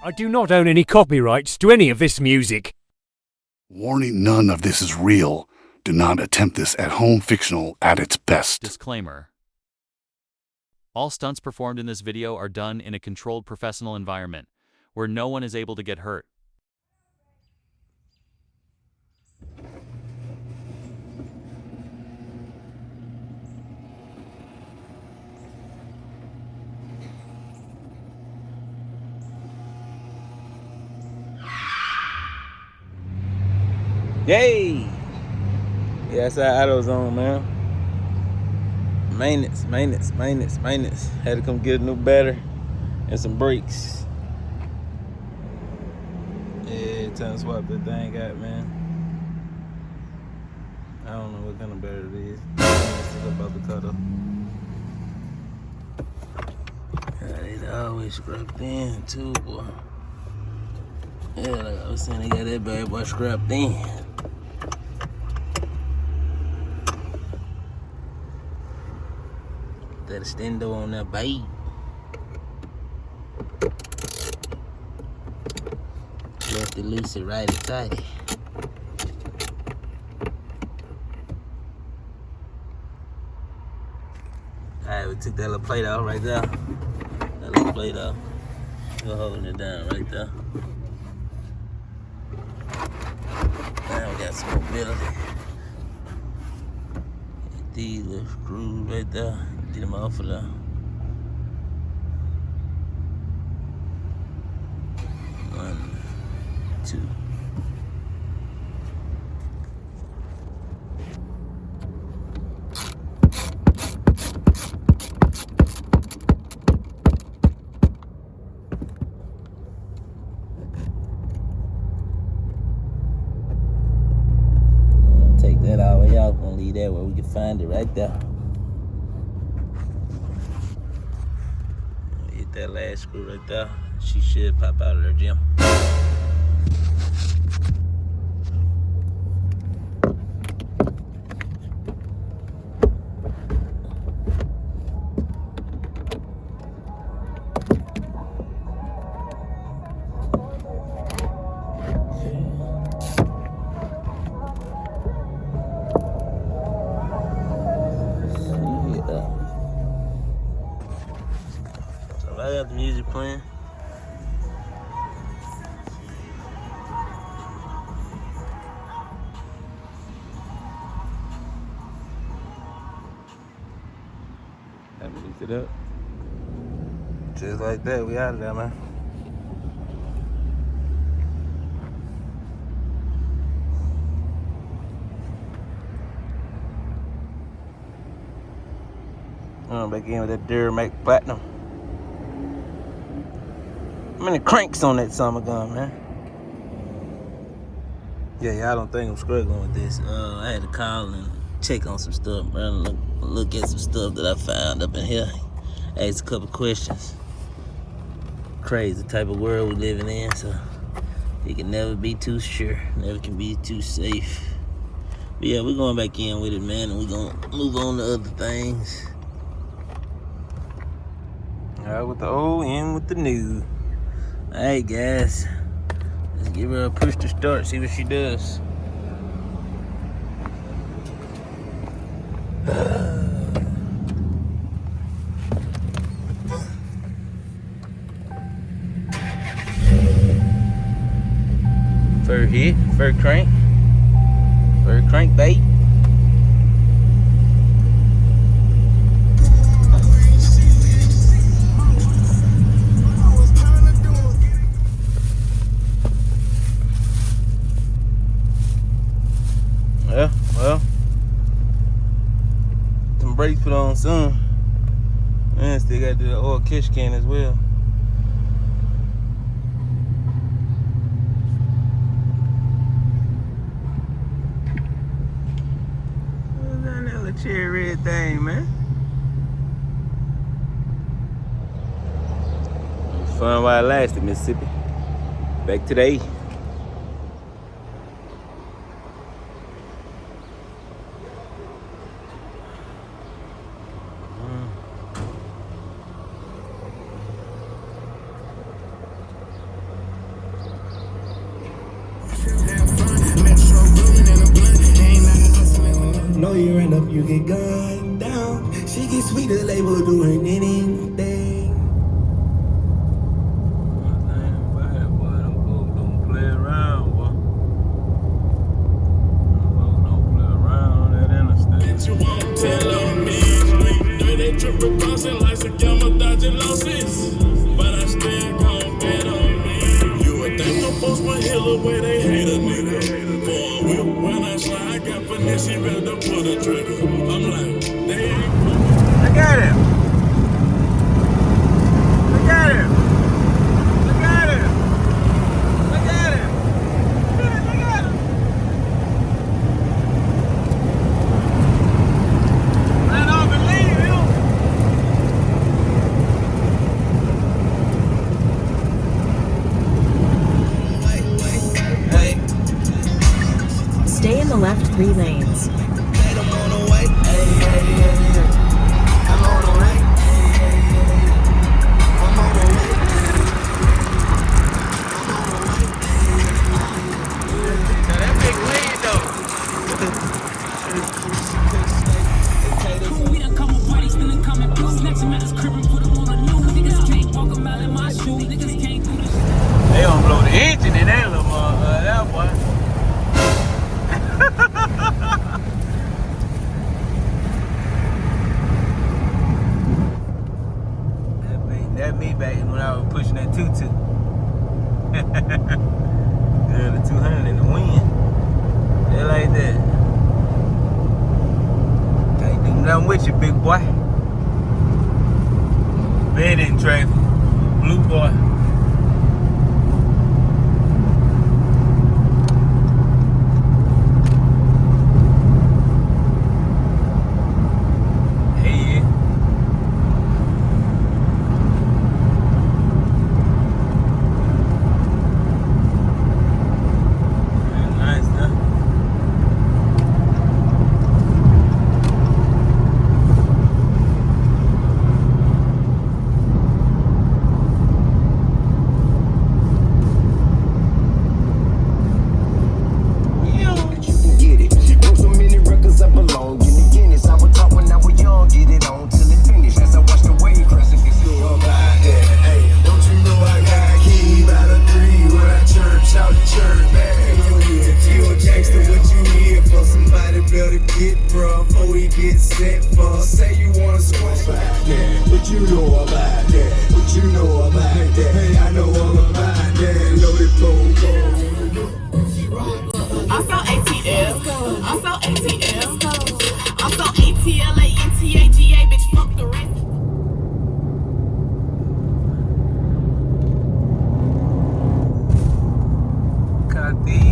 I do not own any copyrights to any of this music. Warning, none of this is real. Do not attempt this at-home fictional at its best. Disclaimer. All stunts performed in this video are done in a controlled professional environment, where no one is able to get hurt. Yay! Yeah, that's our AutoZone, man. Maintenance. Had to come get a new battery and some brakes. Yeah, time to swap that thing out, man. I don't know what kind of battery it is. It's still about the cutter. They always scrapped in too, boy. Yeah, like I was saying, they got that bad boy scrapped in. That extendo on that bait. Left it loose and right and tighty. Alright, we took that little plate off right there. That little plate off. We're holding it down right there. Now we got some mobility. These little screws right there. Get them off of there. One, two. Take that all the way out. Gonna leave that where we can find it right there. Hit that last screw right there. She should pop out of there, Jim. I got the music playing. That mixed it up. Just like that, we out of there, man. Back in with that Duramax Platinum. How many cranks on that summer gun, man? Yeah, y'all don't think I'm struggling with this. I had to call and check on some stuff, bro. Look at some stuff that I found up in here. Ask a couple questions. Crazy type of world we living in, so you can never be too sure. Never can be too safe. But yeah, we're going back in with it, man, and we're gonna move on to other things. Out with the old, in with the new. Alright, guys. Let's give her a push to start, see what she does. Fur hit, fur crank bait. Yeah, well, some brakes put on soon. And still got the oil kish can as well. What's that little cherry red thing, man? Fun while it lasted, Mississippi. Back today. know you ran up, you get gunned down. She gets sweet, the label doing anything. Don't play around, boy. Don't play around on that interstate. You won't tell on me, dirty triple crossing like a gamma dodging losses. But I still gon' bet on me. You would think the post one hill away, they hate a nigga. For a whip when I slide, I got finesse, he better pull the trigger. I'm like, they ain't. Look at him. Look at him. Look at him. Look at him. Look at him. I don't believe you. Stay in the left 3 lanes. They gonna blow the engine in that little that boy. That me back when I was pushing that 2.2. Yeah, the 200 in the wind. They like that. Can't do nothing with you, big boy. Bed in traffic. Blue boy.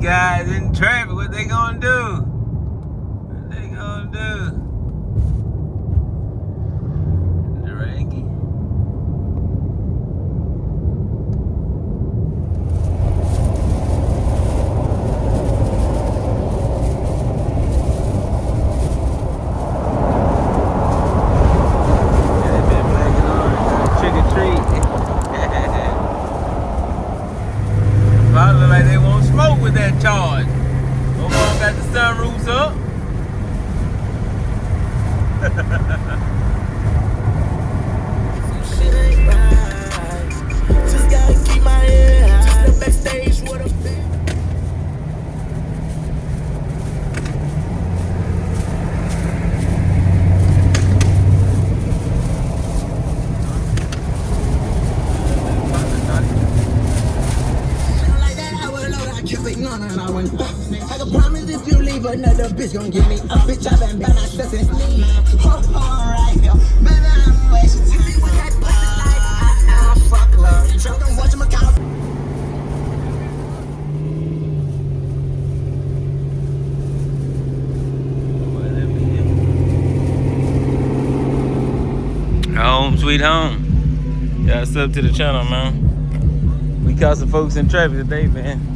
Guys in traffic, what they gonna do? What they gonna do? Durangi. Yeah, they been black and orange. Trick or treat. Probably look like they won't smoke with that charge. Both of them got the sunroofs up. Shit ain't right. Just gotta keep my head high. Just the backstage with a bit. I can promise if you leave another bitch gon' give me a bitch. I've been bad, not stressing. Right here, baby, I'm wasting time with that pussy like fuck love. Show them watch my couch. Home sweet home. Y'all sub to the channel, man. We caught some folks in traffic today, man.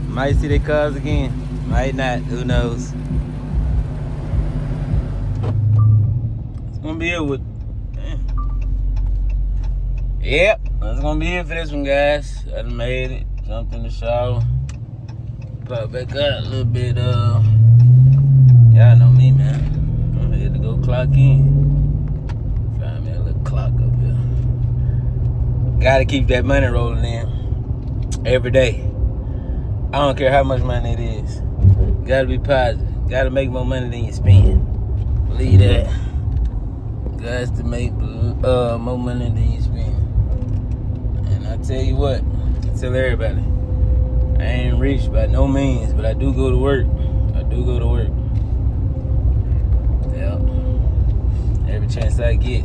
Might see their cars again. Might not. Who knows? It's gonna be it with. Yep. That's gonna be it for this one, guys. I done made it. Jumped in the shower. Pop back up a little bit. Y'all know me, man. I'm here to go clock in. Find me a little clock up here. Gotta keep that money rolling in every day. I don't care how much money it is. Gotta be positive. Gotta make more money than you spend. Believe that. Guys to make more money than you spend. And I tell you what, I tell everybody, I ain't rich by no means, but I do go to work. I do go to work. Yeah. Every chance I get.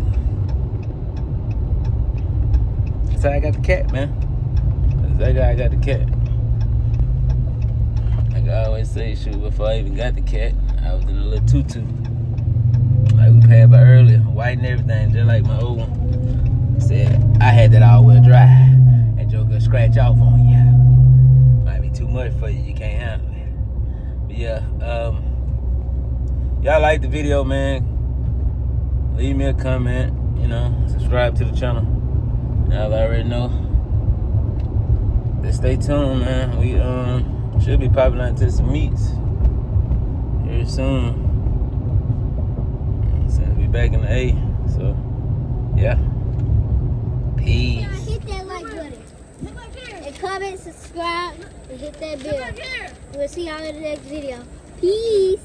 That's how I got the cat, man. That's how I got the cat. Like I always say, shoot, before I even got the cat, I was in a little tutu. Like we passed by earlier, white and everything, just like my old one. Said, I had that all-wheel drive. And Joe could scratch off on you. Might be too much for you, you can't handle it. But yeah, y'all like the video, man. Leave me a comment, you know, subscribe to the channel. Y'all already know. Just stay tuned, man. We should be popping out to some meets here soon. So we back in the A. So yeah. Peace. Hit that like button. And comment, subscribe, and hit that bell. We'll see y'all in the next video. Peace.